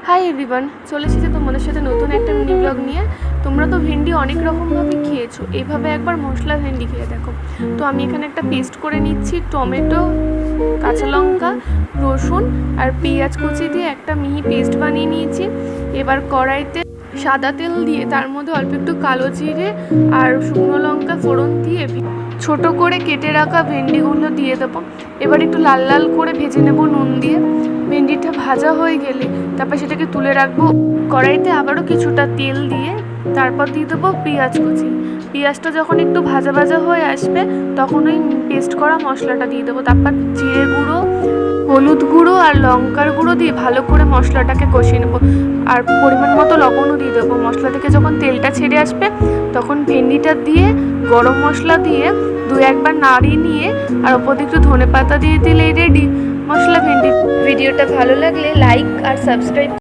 Hi everyone, চলে এসেছি তোমাদের সাথে নতুন একটা মিনি ব্লগ নিয়ে। তোমরা তো ভেন্ডি অনেক রকমভাবে খেয়েছো, এইভাবে একবার মশলা ভেন্ডি খেয়ে দেখো। তো আমি এখানে একটা পেস্ট করে নিচ্ছি, টমেটো, কাঁচা লঙ্কা, রসুন আর পেঁয়াজ কুচি দিয়ে একটা মিহি পেস্ট বানিয়ে নিয়েছি। এবার কড়াইতে সাদা তেল দিয়ে তার মধ্যে অল্প একটু কালো জিরে আর শুকনো লঙ্কা ফোড়ন দিয়ে ছোট করে কেটে রাখা ভেন্ডিগুলো দিয়ে দেবো। এবার একটু লাল লাল করে ভেজে নেব নুন দিয়ে। ভেন্ডিটা ভাজা হয়ে গেলে তারপর সেটাকে তুলে রাখবো। কড়াইতে আবারও কিছুটা তেল দিয়ে তারপর দিয়ে দেবো পেঁয়াজ কুচি। পেঁয়াজটা যখন একটু ভাজা ভাজা হয়ে আসবে তখন ওই পেস্ট করা মশলাটা দিয়ে দেবো। তারপর জিরে গুঁড়ো, হলুদ গুঁড়ো আর লঙ্কার গুঁড়ো দিয়ে ভালো করে মশলাটাকে কষিয়ে নেবো। আর পরিমাণ মতো লবণও দিয়ে দেবো। মশলা থেকে যখন তেলটা ছেড়ে আসবে তখন ভেন্ডিটা দিয়ে গরম মশলা দিয়ে একবার নাড়িয়ে নিয়ে আর ওপর দিকে একটু ধনে পাতা দিয়ে দিলেই রেডি মশলা ভেন্ডি। ভিডিওটা ভালো লাগলে লাইক আর সাবস্ক্রাইব